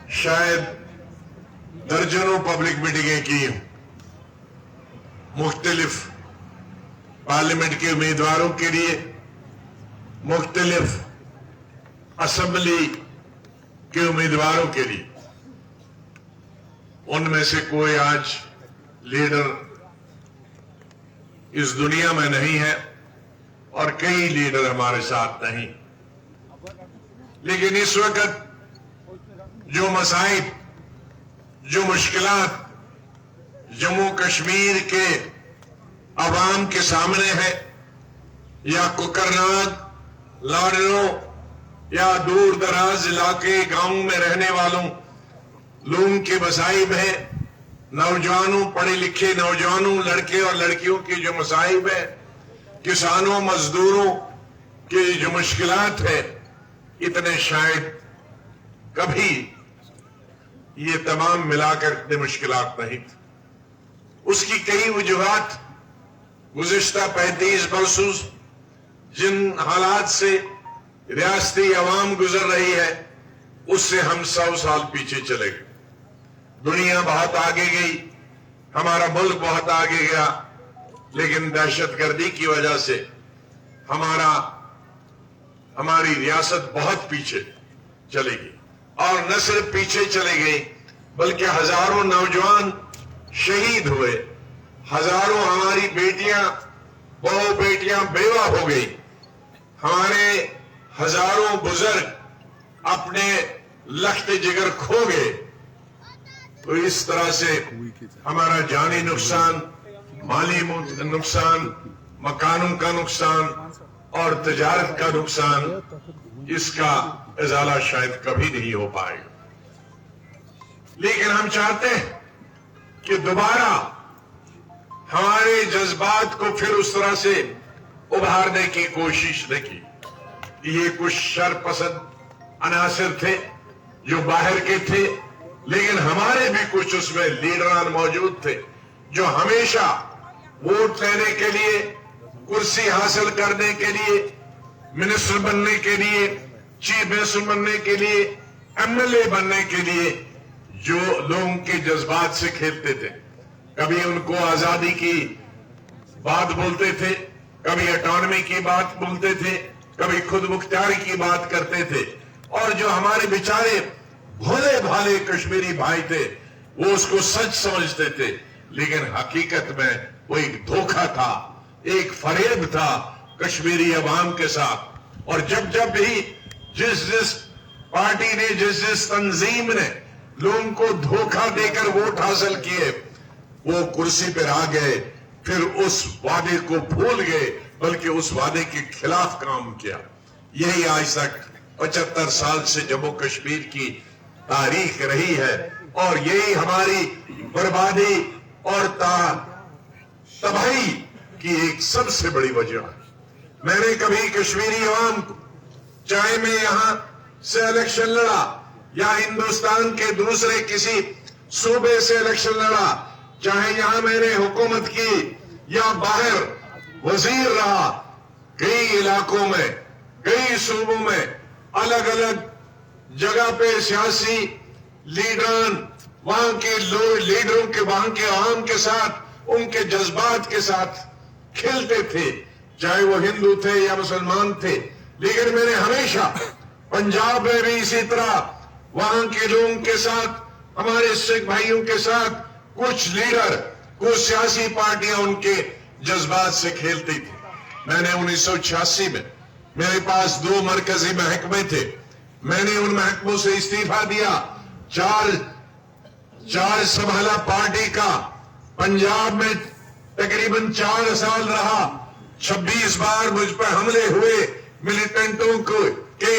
شاید درجنوں پبلک میٹنگیں کی مختلف پارلیمنٹ کے امیدواروں کے لیے، مختلف اسمبلی کے امیدواروں کے لیے. ان میں سے کوئی آج لیڈر اس دنیا میں نہیں ہے اور کئی لیڈر ہمارے ساتھ نہیں. لیکن اس وقت جو مسائل، جو مشکلات جموں کشمیر کے عوام کے سامنے ہے، یا کوکرناگ، لاڑیوں یا دور دراز علاقے گاؤں میں رہنے والوں لوگوں کے مصائب ہیں، نوجوانوں، پڑھے لکھے نوجوانوں، لڑکے اور لڑکیوں کی جو مصائب ہیں، کسانوں، مزدوروں کی جو مشکلات ہے، اتنے شاید کبھی یہ تمام ملا کر اتنے مشکلات نہیں تھے. اس کی کئی وجوہات گزشتہ 35 برسوں جن حالات سے ریاستی عوام گزر رہی ہے، اس سے ہم 100 سال پیچھے چلے گئے. دنیا بہت آگے گئی، ہمارا ملک بہت آگے گیا، لیکن دہشت گردی کی وجہ سے ہماری ریاست بہت پیچھے چلے گئی. اور نہ صرف پیچھے چلے گئی بلکہ ہزاروں نوجوان شہید ہوئے، ہزاروں ہماری بیٹیاں، بہو بیٹیاں بیوہ ہو گئی، ہمارے ہزاروں بزرگ اپنے لخت جگر کھو گئے. تو اس طرح سے ہمارا جانی نقصان، مالی نقصان، مکانوں کا نقصان اور تجارت کا نقصان، اس کا ازالہ شاید کبھی نہیں ہو پائے گا. لیکن ہم چاہتے ہیں کہ دوبارہ ہمارے جذبات کو پھر اس طرح سے ابھارنے کی کوشش نہ کی. یہ کچھ شر پسند عناصر تھے جو باہر کے تھے، لیکن ہمارے بھی کچھ اس میں لیڈران موجود تھے جو ہمیشہ ووٹ لینے کے لیے، کرسی حاصل کرنے کے لیے، منسٹر بننے کے لیے، چیف منسٹر بننے کے لیے، ایم ایل اے بننے کے لیے جو لوگوں کے جذبات سے کھیلتے تھے. کبھی ان کو آزادی کی بات بولتے تھے، کبھی اٹانومی کی بات بولتے تھے، کبھی خود مختاری کی بات کرتے تھے. اور جو ہمارے بیچارے بھولے بھالے کشمیری بھائی تھے وہ اس کو سچ سمجھتے تھے، لیکن حقیقت میں وہ ایک دھوکہ تھا، ایک فریب تھا کشمیری عوام کے ساتھ. اور جب بھی جس پارٹی نے، جس تنظیم نے لوگوں کو دھوکہ دے کر ووٹ حاصل کیے، وہ کرسی پر آ گئے، پھر اس وعدے کو بھول گئے بلکہ اس وعدے کے خلاف کام کیا. یہی آج تک 75 سال سے جموں کشمیر کی تاریخ رہی ہے، اور یہی ہماری بربادی اور تباہی کی ایک سب سے بڑی وجہ ہے. میں نے کبھی کشمیری عوام کو، چاہے میں یہاں سے الیکشن لڑا یا ہندوستان کے دوسرے کسی صوبے سے الیکشن لڑا، چاہے یہاں میں نے حکومت کی یا باہر وزیر رہا، کئی علاقوں میں، کئی صوبوں میں، الگ الگ جگہ پہ سیاسی لیڈران وہاں کے لیڈروں کے، وہاں کے عوام کے ساتھ، ان کے جذبات کے ساتھ کھیلتے تھے، چاہے وہ ہندو تھے یا مسلمان تھے. لیکن میں نے ہمیشہ پنجاب میں بھی اسی طرح وہاں کے لوگوں کے ساتھ، ہمارے سکھ بھائیوں کے ساتھ کچھ لیڈر، کچھ سیاسی پارٹیاں ان کے جذبات سے کھیلتی تھی. میں نے 1986 میں، میرے پاس 2 مرکزی محکمے تھے، میں نے ان محکموں سے استعفیٰ دیا. چار سنبھالا پارٹی کا، پنجاب میں تقریباً 4 سال رہا. 26 بار مجھ پر حملے ہوئے ملیٹنٹوں کے،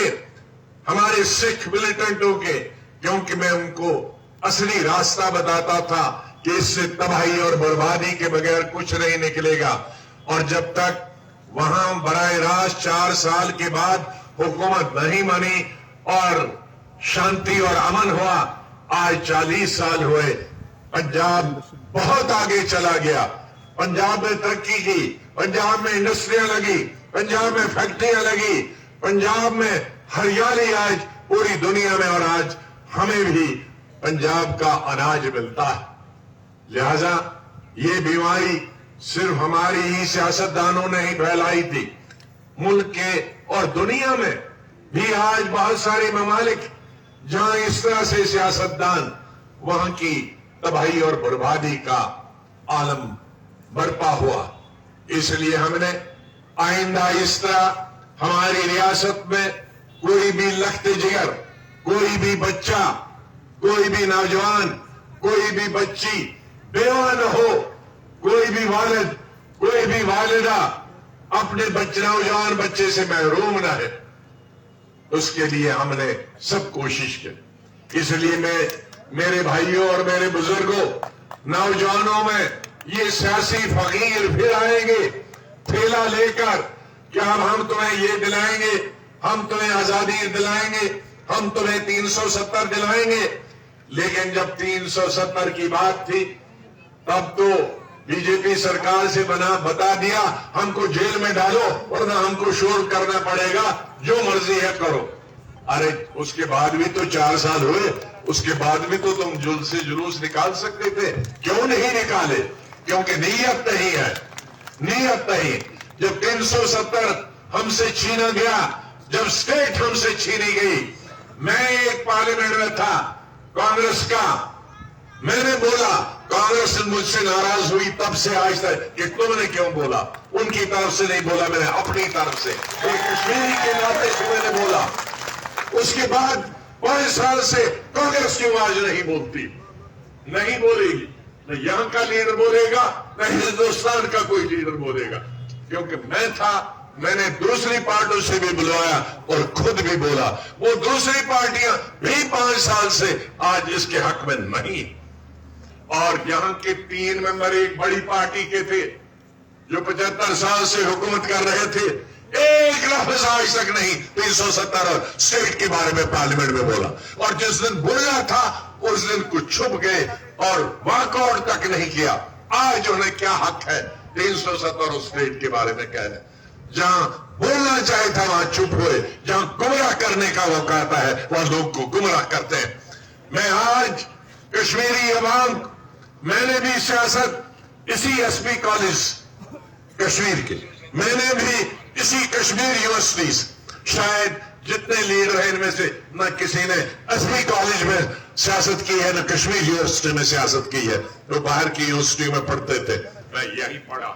ہمارے سکھ ملیٹنٹوں کے، کیونکہ میں ان کو اصلی راستہ بتاتا تھا کہ اس سے تباہی اور بربادی کے بغیر کچھ نہیں نکلے گا. اور جب تک وہاں براہ راست 4 سال کے بعد حکومت نہیں بنی اور شانتی اور امن ہوا، آج 40 سال ہوئے، پنجاب بہت آگے چلا گیا. پنجاب میں ترقی کی، پنجاب میں انڈسٹریاں لگی، پنجاب میں فیکٹریاں لگی، پنجاب میں ہریالی آج پوری دنیا میں، اور آج ہمیں بھی پنجاب کا اناج ملتا ہے. لہذا یہ بیماری صرف ہماری ہی سیاستدانوں نے ہی پھیلائی تھی. ملک کے اور دنیا میں بھی آج بہت سارے ممالک جہاں اس طرح سے سیاستدان وہاں کی تباہی اور بربادی کا عالم برپا ہوا. اس لیے ہم نے آئندہ اس طرح ہماری ریاست میں کوئی بھی لخت جگر، کوئی بھی بچہ، کوئی بھی نوجوان، کوئی بھی بچی بیوہ نہ ہو، کوئی بھی والد، کوئی بھی والدہ اپنے نوجوان بچے سے محروم نہ ہے. اس کے لیے ہم نے سب کوشش کی. اس لیے میں میرے بھائیوں اور میرے بزرگوں، نوجوانوں میں یہ سیاسی فقیر پھر آئیں گے تھیلا لے کر کہ اب ہم تمہیں یہ دلائیں گے، ہم تمہیں آزادی دلائیں گے، ہم تمہیں 370 دلائیں گے. لیکن جب 370 کی بات تھی تب تو بی جے پی سرکار سے بتا دیا ہم کو جیل میں ڈالو ورنہ ہم کو شور کرنا پڑے گا، جو مرضی ہے کرو. ارے اس کے بعد بھی تو 4 سال ہوئے، اس کے بعد بھی تو تم جلوس نکال سکتے تھے. کیوں نہیں نکالے؟ کیونکہ نیت نہیں ہے، نیت نہیں. جب 370 ہم سے چھینا گیا، جب اسٹیٹ ہم سے چھینی گئی، میں ایک پارلیمنٹ میں تھا کانگریس کا، میں نے بولا، کانگریس مجھ سے ناراض ہوئی تب سے آج تک کہ تم نے کیوں بولا. ان کی طرف سے نہیں بولا، میں نے اپنی طرف سے ایک کشمیری کے ناطے سے میں نے بولا. اس کے بعد 5 سال سے کانگریس کی آواز نہیں بولتی، نہیں بولے گی. نہ یہاں کا لیڈر بولے گا، نہ ہندوستان کا کوئی لیڈر بولے گا. کیونکہ میں تھا، میں نے دوسری پارٹیوں سے بھی بلوایا اور خود بھی بولا. وہ دوسری پارٹیاں بھی 5 سال سے آج اس کے حق میں نہیں. اور یہاں کے 3 ممبر ایک بڑی پارٹی کے تھے جو 75 سال سے حکومت کر رہے تھے، ایک لفظ آج تک نہیں 370 اور اسٹیٹ کے بارے میں پارلیمنٹ میں بولا. اور جس دن بولنا تھا اس دن کچھ چھپ گئے اور واک آؤٹ تک نہیں کیا. آج انہیں کیا حق ہے 370 اور اسٹیٹ کے بارے میں کہنا؟ جہاں بولنا چاہے تھا وہاں چپ ہوئے، جہاں گمراہ کرنے کا موقع آتا ہے وہاں لوگ کو گمراہ کرتے ہیں. میں آج کشمیری عوام، میں نے بھی سیاست اسی ایس پی کالج کشمیر کے، میں نے بھی اسی کشمیر یونیورسٹی، شاید جتنے لیڈر ہیں ان میں سے نہ کسی نے ایس پی کالج میں سیاست کی ہے، نہ کشمیر یونیورسٹی میں سیاست کی ہے. وہ باہر کی یونیورسٹی میں پڑھتے تھے، میں یہی پڑھا.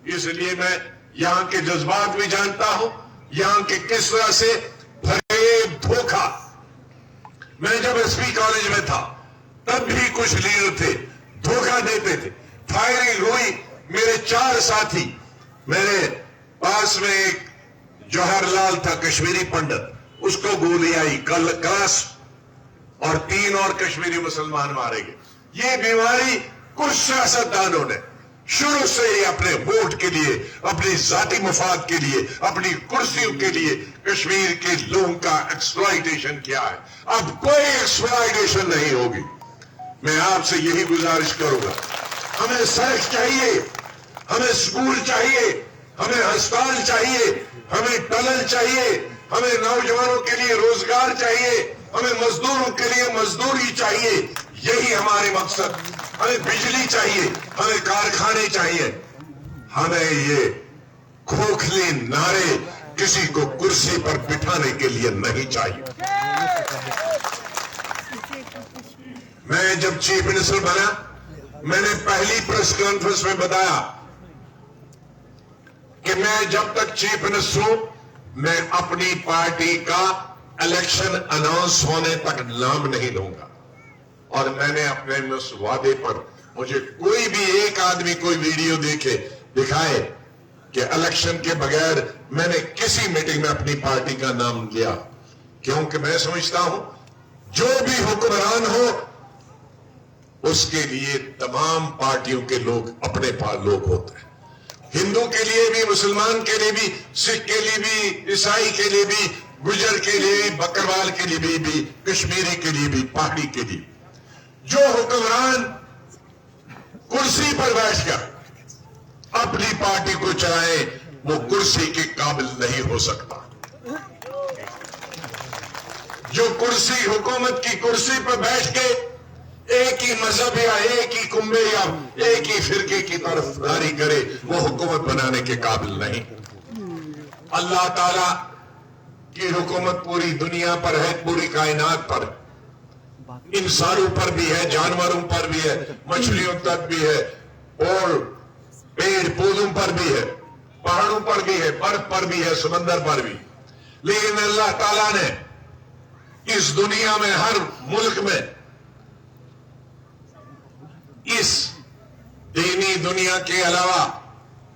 اس لیے میں یہاں کے جذبات بھی جانتا ہوں، یہاں کے کس طرح سے فریب، دھوکہ. میں جب ایس پی کالج میں تھا تب بھی کچھ لیڈر تھے دھوکہ دیتے تھے. فائرنگ ہوئی، میرے 4 ساتھی، میرے پاس میں ایک جوہر لال تھا کشمیری پنڈت، اس کو گولی آئی کلاس، اور 3 اور کشمیری مسلمان مارے گئے. یہ بیماری کچھ سیاستدانوں نے شروع سے ہی اپنے ووٹ کے لیے، اپنی ذاتی مفاد کے لیے، اپنی کرسیوں کے لیے کشمیر کے لوگوں کا ایکسپلائٹیشن کیا ہے. اب کوئی ایکسپلائٹیشن نہیں ہوگی. میں آپ سے یہی گزارش کروں گا، ہمیں سڑک چاہیے، ہمیں سکول چاہیے، ہمیں ہسپتال چاہیے، ہمیں ٹنل چاہیے، ہمیں نوجوانوں کے لیے روزگار چاہیے، ہمیں مزدوروں کے لیے مزدوری چاہیے. یہی ہمارے مقصد. ہمیں بجلی چاہیے، ہمیں کارخانے چاہیے. ہمیں یہ کھوکھلے نعرے کسی کو کرسی پر بٹھانے کے لیے نہیں چاہیے. میں جب چیف منسٹر بنا، میں نے پہلی پریس کانفرنس میں بتایا کہ میں جب تک چیف منسٹر ہوں میں اپنی پارٹی کا الیکشن اناؤنس ہونے تک نام نہیں لوں گا. اور میں نے اپنے اس وعدے پر، مجھے کوئی بھی ایک آدمی کوئی ویڈیو دکھائے کہ الیکشن کے بغیر میں نے کسی میٹنگ میں اپنی پارٹی کا نام لیا. کیونکہ میں سمجھتا ہوں جو بھی حکمران ہو اس کے لیے تمام پارٹیوں کے لوگ اپنے پاس لوگ ہوتے ہیں. ہندو کے لیے بھی، مسلمان کے لیے بھی، سکھ کے لیے بھی، عیسائی کے لیے بھی، گجر کے لیے بھی، بکروال کے لیے بھی، کشمیری کے لیے بھی، پہاڑی کے لیے. جو حکمران کرسی پر بیٹھ کر اپنی پارٹی کو چلائے وہ کرسی کے قابل نہیں ہو سکتا. جو کرسی حکومت کی کرسی پر بیٹھ کے ایک ہی مذہب یا ایک ہی کنبے یا ایک ہی فرقے کی طرفداری کرے وہ حکومت بنانے کے قابل نہیں۔ اللہ تعالی کی حکومت پوری دنیا پر ہے، پوری کائنات پر، انسانوں پر بھی ہے، جانوروں پر بھی ہے، مچھلیوں تک بھی ہے، اور پیڑ پودوں پر بھی ہے، پہاڑوں پر بھی ہے، برف پر بھی ہے، سمندر پر بھی۔ لیکن اللہ تعالیٰ نے اس دنیا میں ہر ملک میں اس دینی دنیا کے علاوہ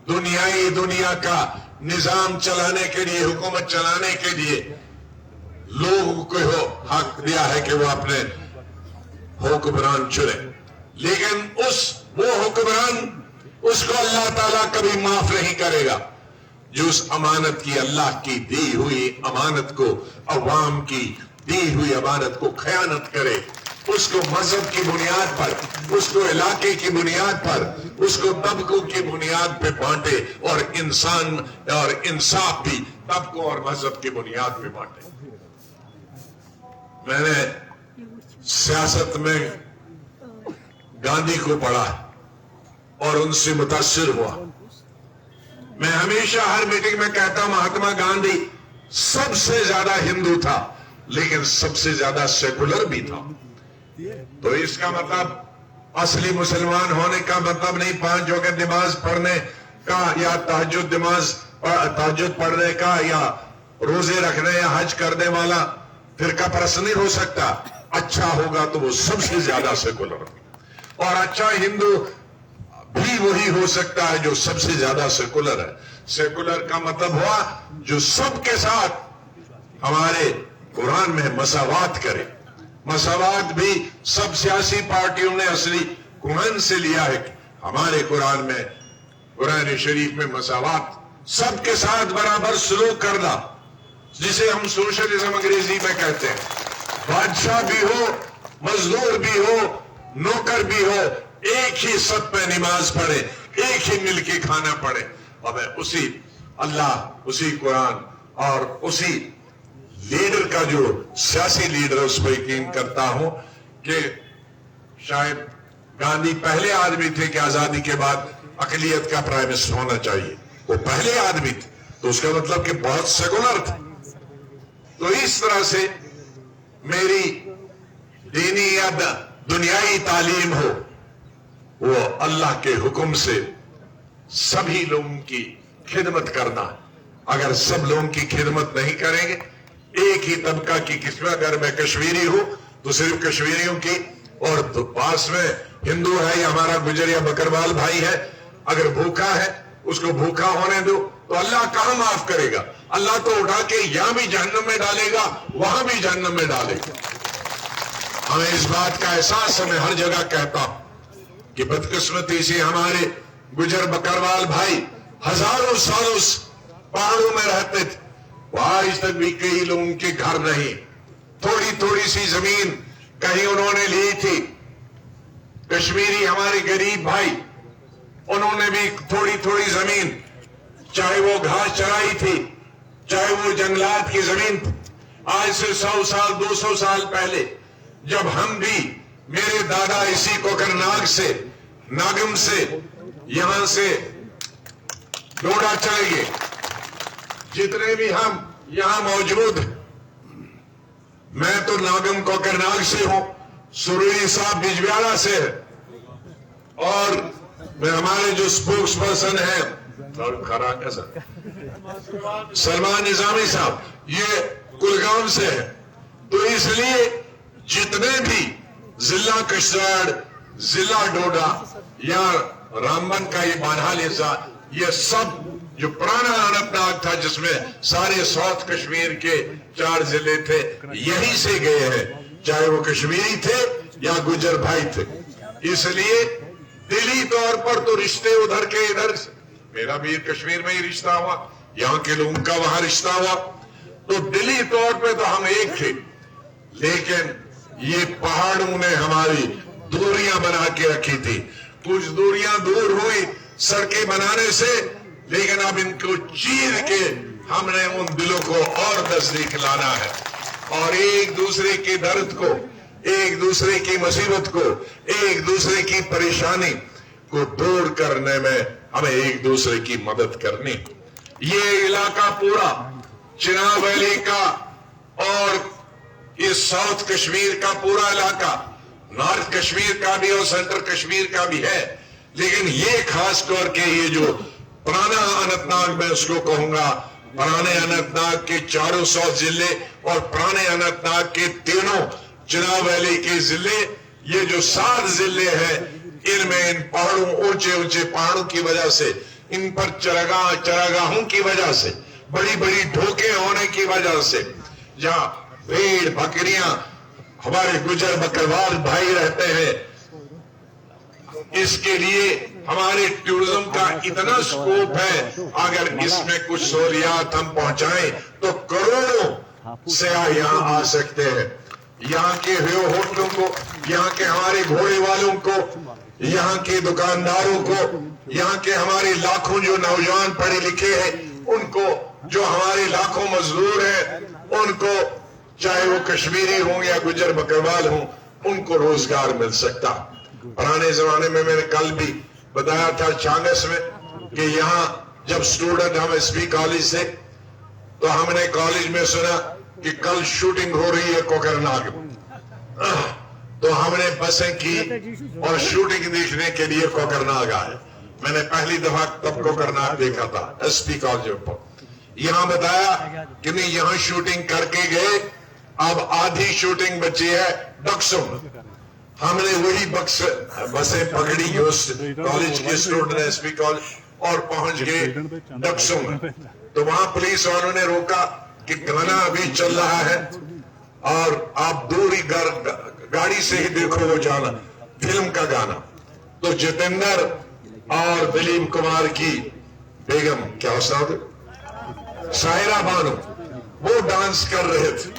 دنیائی دنیا کا نظام چلانے کے لیے، حکومت چلانے کے لیے لوگوں کو حق دیا ہے کہ وہ اپنے حکمران چنے، لیکن وہ حکمران اس کو اللہ تعالیٰ کبھی معاف نہیں کرے گا جو اس امانت کی، اللہ کی دی ہوئی امانت کو، عوام کی دی ہوئی امانت کو خیانت کرے، اس کو مذہب کی بنیاد پر، اس کو علاقے کی بنیاد پر، اس کو طبقوں کی بنیاد پہ بانٹے، اور انسان اور انصاف بھی طبقوں اور مذہب کی بنیاد پہ بانٹے۔ میں نے سیاست میں گاندھی کو پڑھا اور ان سے متاثر ہوا۔ میں ہمیشہ ہر میٹنگ میں کہتا ہوں مہاتما گاندھی سب سے زیادہ ہندو تھا لیکن سب سے زیادہ سیکولر بھی تھا۔ تو اس کا مطلب اصلی مسلمان ہونے کا مطلب نہیں 5 وقت نماز پڑھنے کا یا تہجد پڑھنے کا یا روزے رکھنے یا حج کرنے والا فرقہ پرست نہیں ہو سکتا۔ اچھا ہوگا تو وہ سب سے زیادہ سیکولر ہوگا، اور اچھا ہندو بھی وہی ہو سکتا ہے جو سب سے زیادہ سیکولر ہے۔ سیکولر کا مطلب ہوا جو سب کے ساتھ ہمارے قرآن میں مساوات کرے۔ مساوات بھی سب سیاسی پارٹیوں نے اصلی قرآن سے لیا ہے۔ ہمارے قرآن میں، قرآن شریف میں مساوات، سب کے ساتھ برابر سلوک کرنا، جسے ہم سوشلزم انگریزی میں کہتے ہیں۔ بادشاہ بھی ہو، مزدور بھی ہو، نوکر بھی ہو، ایک ہی سب پہ نماز پڑھے، ایک ہی مل کے کھانا پڑھے۔ اور میں اسی اللہ، اسی قرآن اور اسی لیڈر کا، جو سیاسی لیڈر اس پہ یقین کرتا ہوں کہ شاید گاندھی پہلے آدمی تھے کہ آزادی کے بعد اقلیت کا پرائم منسٹر ہونا چاہیے۔ وہ پہلے آدمی تھے تو اس کا مطلب کہ بہت سیکولر تھا۔ تو اس طرح سے میری دینی یا دنیائی تعلیم ہو، وہ اللہ کے حکم سے سبھی لوگوں کی خدمت کرنا۔ اگر سب لوگوں کی خدمت نہیں کریں گے، ایک ہی طبقہ کی قسم، اگر میں کشمیری ہوں تو صرف کشمیریوں کی، اور پاس میں ہندو ہے یا ہمارا گجر یا بکروال بھائی ہے، اگر بھوکا ہے اس کو بھوکا ہونے دو، تو اللہ کہاں معاف کرے گا؟ اللہ تو اٹھا کے یہاں بھی جہنم میں ڈالے گا، وہاں بھی جہنم میں ڈالے گا۔ ہمیں اس بات کا احساس ہے، میں ہر جگہ کہتا ہوں کہ بدقسمتی سے ہمارے گجر بکروال بھائی ہزاروں سالوں پہاڑوں میں رہتے تھے، وہ آج تک بھی کئی لوگوں کے گھر نہیں، تھوڑی تھوڑی سی زمین کہیں انہوں نے لی تھی۔ کشمیری ہمارے غریب بھائی، انہوں نے بھی تھوڑی تھوڑی زمین، چاہے وہ گھاس چرائی تھی، چاہے وہ جنگلات کی زمین تھی۔ آج سے 100 سال 200 سال پہلے جب ہم بھی، میرے دادا اسی کوکرناگ سے، ناگم سے، یہاں سے ڈوڈا چلے گئے، جتنے بھی ہم یہاں موجود ہیں، میں تو ناگم کوکرناگ سے ہوں، سروری صاحب بجبیارہ سے ہے، اور میں ہمارے جو سپوکس پرسن ہیں سلمان نظامی صاحب، یہ کلگام سے ہے۔ تو اس لیے جتنے بھی ضلع کشتواڑ، ضلع ڈوڈا یا رامبن کا یہ بانہال حصہ، یہ سب جو پرانا اننت ناگ تھا جس میں سارے ساؤتھ کشمیر کے 4 ضلع تھے، یہی سے گئے ہیں، چاہے وہ کشمیری تھے یا گجر بھائی تھے۔ اس لیے دلی طور پر تو رشتے ادھر کے ادھر، میرا بھی کشمیر میں ہی رشتہ ہوا، یہاں کے لوگوں کا وہاں رشتہ ہوا، تو دلی طور پہ تو ہم ایک تھے، لیکن یہ پہاڑوں نے ہماری دوریاں بنا کے رکھی تھی۔ کچھ دوریاں دور ہوئی سڑکیں بنانے سے، لیکن اب ان کو چیر کے ہم نے ان دلوں کو اور نزدیک لانا ہے۔ اور ایک دوسرے کے درد کو، ایک دوسرے کی مصیبت کو، ایک دوسرے کی پریشانی کو دور کرنے میں ہمیں ایک دوسرے کی مدد کرنی. یہ علاقہ پورا چناب ویلی کا اور اس ساؤتھ کشمیر کا پورا علاقہ، نارتھ کشمیر کا بھی اور سینٹرل کشمیر کا بھی ہے، لیکن یہ خاص طور کے یہ جو پرانا اننت ناگ میں اس کو کہوں گا، پرانے اننت ناگ کے 400 ضلع اور پرانے اننت ناگ کے تینوں چناب ویلی کے ضلع، یہ جو 7 ضلع ہیں، ان میں ان پہاڑوں، اونچے اونچے پہاڑوں کی وجہ سے، ان پر چراگاہوں کی وجہ سے، بڑی بڑی ڈھوکیں ہونے کی وجہ سے، جہاں بھیڑ بکریاں ہمارے گجر بکروال بھائی رہتے ہیں، اس کے لیے ہمارے ٹورزم کا اتنا سکوپ ہے. اگر اس میں کچھ سہولیات ہم پہنچائیں تو کروڑوں سیاح یہاں آ سکتے ہیں. یہاں کے ہوٹلوں کو، یہاں کے ہمارے گھوڑے والوں کو، یہاں کے دکانداروں کو، یہاں کے ہمارے لاکھوں جو نوجوان پڑھے لکھے ہیں، ان کو، جو ہمارے لاکھوں مزدور ہیں، ان کو، چاہے وہ کشمیری ہوں یا گجر بکروال ہوں، ان کو روزگار مل سکتا. پرانے زمانے میں نے کل بھی بتایا تھا چانگس میں کہ یہاں جب سٹوڈنٹ ہم ایس پی کالج سے، تو ہم نے کالج میں سنا کہ کل شوٹنگ ہو رہی ہے کوکرناگ میں، تو ہم نے بسیں کی اور شوٹنگ دیکھنے کے لیے کوکرناگ آئے. میں نے پہلی دفعہ تب کوکرناگ دیکھا تھا ایس پی کالج پر. یہاں بتایا کہ نہیں، یہاں شوٹنگ کر کے گئے، اب آدھی شوٹنگ بچی ہے ڈکسم. ہم نے وہی بسیں پکڑی جو کالج کے اسٹوڈنٹ ایس پی کالج، اور پہنچ گئے ڈکسم میں. تو وہاں پولیس والوں نے روکا کہ گانا ابھی چل رہا ہے اور آپ دور ہی گاڑی سے ہی دیکھو وہ جانا، فلم کا گانا. تو جتیندر اور دلیپ کمار کی بیگم، کیا استاد سائرہ بانو، وہ ڈانس کر رہے تھے.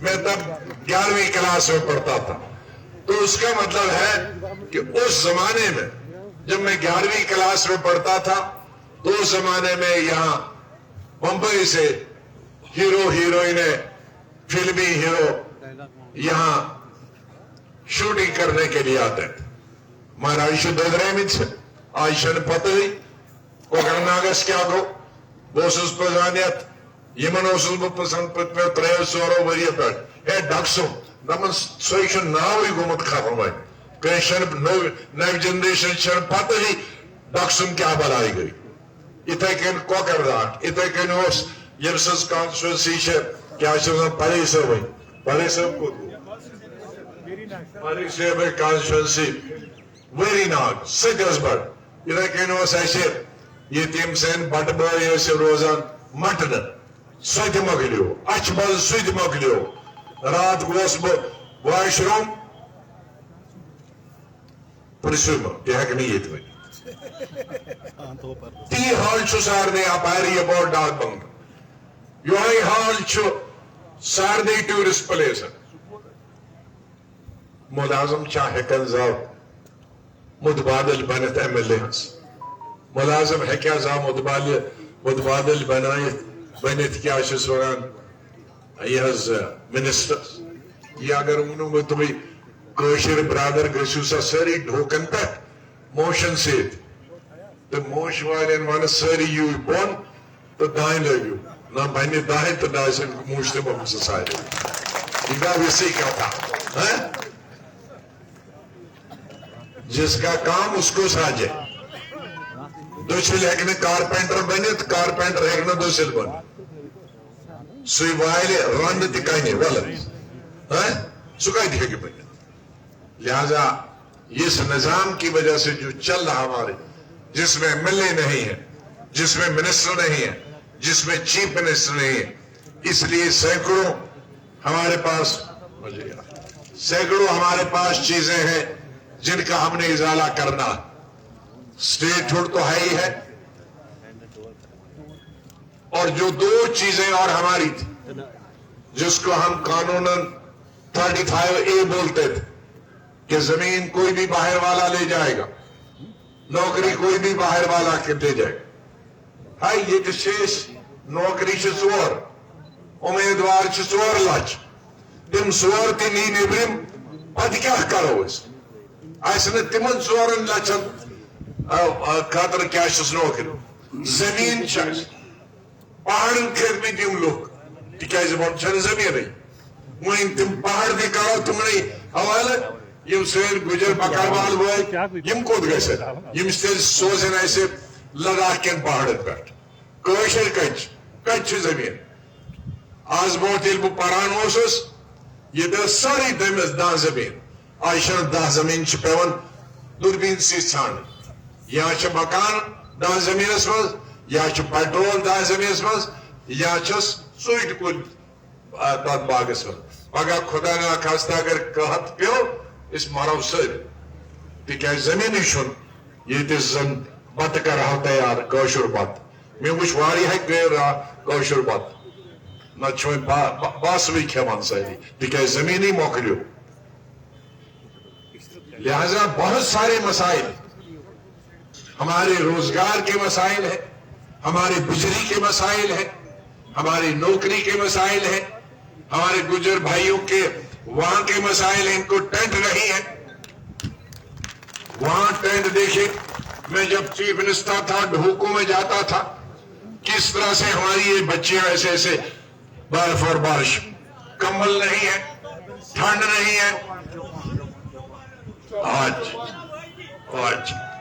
میں تب 11ویں کلاس میں پڑھتا تھا. تو اس کا مطلب ہے کہ اس زمانے میں جب میں 11ویں کلاس میں پڑھتا تھا، تو اس زمانے میں یہاں ممبئی سے ہیرو ہیروئنیں، فلمی ہیرو یہاں شوٹنگ کرنے کے لیے آتے تھے. ہمارا عائشہ دودرے سے عائشہ پتہ ہی کوکرناگس کیا گو بوسس پزانیت یمن اوسس بہ پسند پتمے 300 ؤریو پہ ہے ڈکسم. دپان سہ ناوی گومت ختم وے، کشن نو جنریشن چھن پتہ ہی ڈکسم کیا بلائی گئی. اتھے کن کوکرناگ، اتھے کن اس یم سز کانسٹیچوئنسی کیا پری صاحب، پری صاحب کو پری صاحب کانسٹیچوئنسی ویری ناگ سدس بڑ. اتھے کن اس یتیم سین بٹ بوئے روزان مٹن، سہ تہ مکلیو، اچھ بل سہ تہ مکلیو. رات گوس بہ واش روم پرسم تہ ہیک نہ یت ونِتھ. تی حال چھ سارنے اپاری اباؤٹ ڈاک بنگ. یہ حال چھ سارنے ٹورسٹ پلیس. ملازم چھا ہیکن زاو متبادل بنت ایم ایل اے ہس، ملازم ہیکیا زاو متبادل بنت کیا چھس ونان یہ منسٹر. یہ اگر ونو بہ تمہیں کشر برادر گھسو سا ساری ڈھوکن پہ موشن ست، تو موش والن ون ساری یو بون تو دائیں لگو نہ بنہ دائیں تو ڈاسن موش تہ بم سے سارے. یہ گا ویسے کیا تھا، جس کا کام اس کو ساجے. دوسل ہیکن کارپینٹر بنت، کارپینٹر ہیکن دوسل بن. سی وائل رن تہ کنے ول سہ کتہ ہیکہ بنت. لہذا اس نظام کی وجہ سے جو چل رہا ہمارے، جس میں ایم ایل اے نہیں ہے، جس میں منسٹر نہیں ہے، جس میں چیف منسٹر نہیں ہے، اس لیے سینکڑوں ہمارے پاس چیزیں ہیں جن کا ہم نے ازالہ کرنا. اسٹیٹ ہوڈ تو ہے ہی ہے، اور جو 2 چیزیں اور ہماری تھی جس کو ہم قانوناً 35A بولتے تھے کہ زمین کوئی بھی باہر والا لے جائے گا، نوکری کوئی بھی باہر والا لے جائے گا. ہائی یہ نوکری 4 امیدوار 4 لچھ تم ژور تہ نی نیبرم پتہ کیا کرو اس تمن 4 لچھن خاطر کیا نوکری زمین پہاڑن کھتمت یم لوگ تکیاز بہت زمین وین تم پہاڑ تہ کرو تمنے حوالہ یم سن گجر بکروال وول یم کوت گژھن یم تیل سوزن اسہ لداخ کن پہاڑن پہ کشر کچ زمین آز برونٹ یل بہ پران اوسس یہ ساری دمس 10 زمین آج 10 زمین پیون دوربین سی ژھانڈ یا مکان 10 زمینس مز یا پیٹرول 10 زمینس مز یا سوٹ کل تر باغس مز پگہ خدا نخواستہ اگر قحط پیو اس مرو سر تکیاز زمین یہ زن بت کرو تیار کوشر بت مے وچ واریاہ غیر کوشر بت نت باسوی کھیوان ساری تکیاز زمینی موکلیو لہذا بہت سارے مسائل ہمارے روزگار کے مسائل ہیں ہمارے بجلی کے مسائل ہیں ہماری نوکری کے مسائل ہیں ہمارے گجر بھائیوں کے وہاں کے مسائل ہیں ان کو ٹینٹ نہیں ہے وہاں ٹینٹ دیکھیں میں جب چیف منسٹر تھا ڈھوکوں میں جاتا تھا کس طرح سے ہماری یہ بچیاں ایسے ایسے برف اور بارش کمبل نہیں ہے ٹھنڈ نہیں ہے آج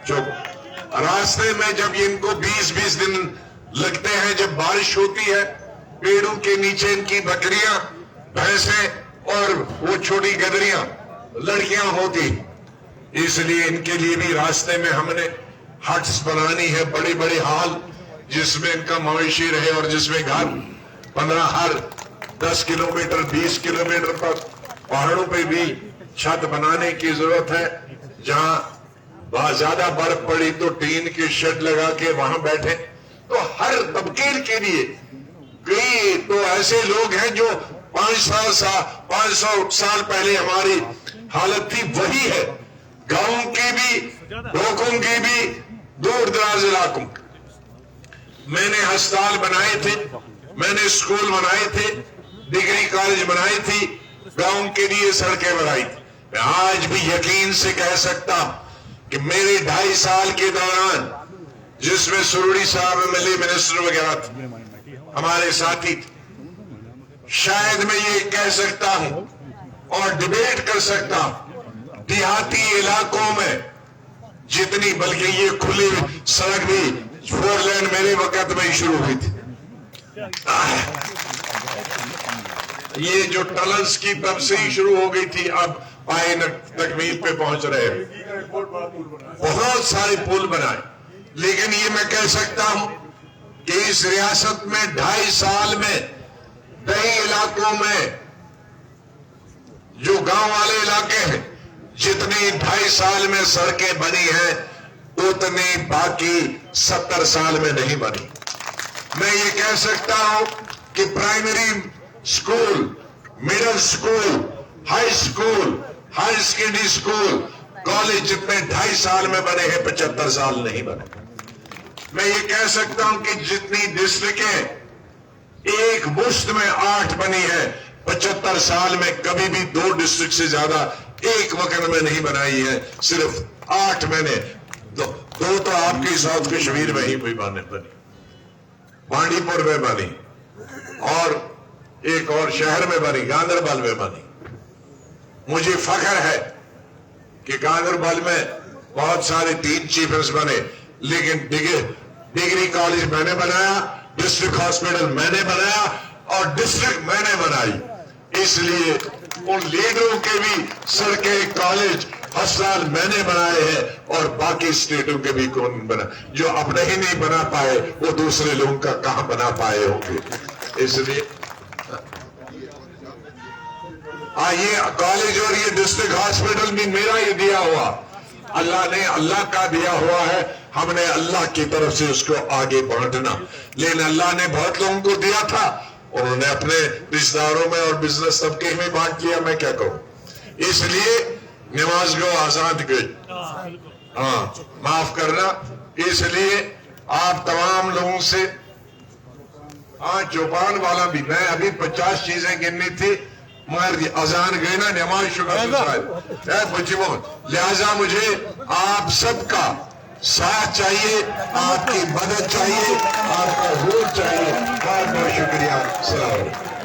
چپ راستے میں جب ان کو 20 دن لگتے ہیں جب بارش ہوتی ہے پیڑوں کے نیچے ان کی بکریاں بھینسیں اور وہ چھوٹی گدریاں لڑکیاں ہوتی اس لیے ان کے لیے بھی راستے میں ہم نے ہٹس بنانی ہے بڑی بڑی ہال جس میں ان کا مویشی رہے اور جس میں گھر 15 ہر 10 کلومیٹر 20 کلومیٹر پر پہاڑوں پہ بھی چھت بنانے کی ضرورت ہے جہاں بہت زیادہ برف پڑی تو ٹین کی شیڈ لگا کے وہاں بیٹھے تو ہر طبقے کے لیے کئی تو ایسے لوگ ہیں جو 500 سال پہلے ہماری حالت تھی وہی ہے گاؤں کی بھی ڈھوکوں کی بھی دور دراز علاقوں میں نے ہسپتال بنائے تھے میں نے اسکول بنائے تھے ڈگری کالج بنائی تھی گاؤں کے لیے سڑکیں بنائی تھی میں آج بھی یقین سے کہہ سکتا کہ میرے 2.5 سال کے دوران جس میں سروڑی صاحب ملی منسٹر وغیرہ تھے ہمارے ساتھی تھے شاید میں یہ کہہ سکتا ہوں اور ڈیبیٹ کر سکتا ہوں دیہاتی علاقوں میں جتنی بلکہ یہ کھلی سڑک بھی 4 لین میرے وقت میں ہی شروع ہوئی تھی یہ جو ٹنلز کی تب سے ہی شروع ہو گئی تھی اب پائے تکمیل پہ پہنچ رہے ہیں بہت سارے پل بنائے لیکن یہ میں کہہ سکتا ہوں کہ اس ریاست میں 2.5 سال میں کئی علاقوں میں جو گاؤں والے علاقے ہیں جتنی 2.5 سال میں سڑکیں بنی ہیں اتنی باقی 70 سال میں نہیں بنی میں یہ کہہ سکتا ہوں کہ primary school middle school high school high secondary school college جتنے 2.5 سال میں بنے ہیں 75 سال نہیں بنے میں یہ کہہ سکتا ہوں کہ جتنی ڈسٹرکٹیں ایک مشت میں 8 بنی ہے 75 سال میں کبھی بھی 2 ڈسٹرکٹ سے زیادہ ایک وقت میں نہیں بنائی ہے صرف 8 میں نے 2 تو آپ کی ساؤتھ کشمیر میں ہی بنی بانڈی پور میں بنی اور ایک اور شہر میں بنی گاندربل میں بنی مجھے فخر ہے کہ گاندربل میں بہت سارے 3 چیفز بنے لیکن ڈگری کالج میں نے بنایا ڈسٹرکٹ ہاسپٹل میں نے بنایا اور ڈسٹرکٹ میں نے بنائی اس لیے ان لیڈروں کے بھی سڑکیں کالج ہسپتال میں نے بنائے ہیں اور باقی اسٹیٹوں کے بھی کون بنا جو اپنے ہی نہیں بنا پائے وہ دوسرے لوگوں کا کہاں بنا پائے ہوں گے اس لیے یہ کالج اور یہ ڈسٹرکٹ ہاسپٹل بھی میرا ہی دیا ہوا اللہ کا دیا ہوا ہے ہم نے اللہ کی طرف سے اس کو آگے بانٹنا لیکن اللہ نے بہت لوگوں کو دیا تھا انہوں نے اپنے رشتہ داروں میں اور بزنس طبقے میں بانٹ لیا میں کیا کہوں اس لیے نماز گو آزاد گئی معاف کرنا اس لیے آپ تمام لوگوں سے چوپان والا بھی میں ابھی 50 چیزیں گننی تھی مگر اذان گئی نا نماز شکر بچی بہت، لہذا مجھے آپ سب کا ساتھ چاہیے، آپ کی مدد چاہیے، آپ کا زور چاہیے. بہت بہت شکریہ. السلام علیکم.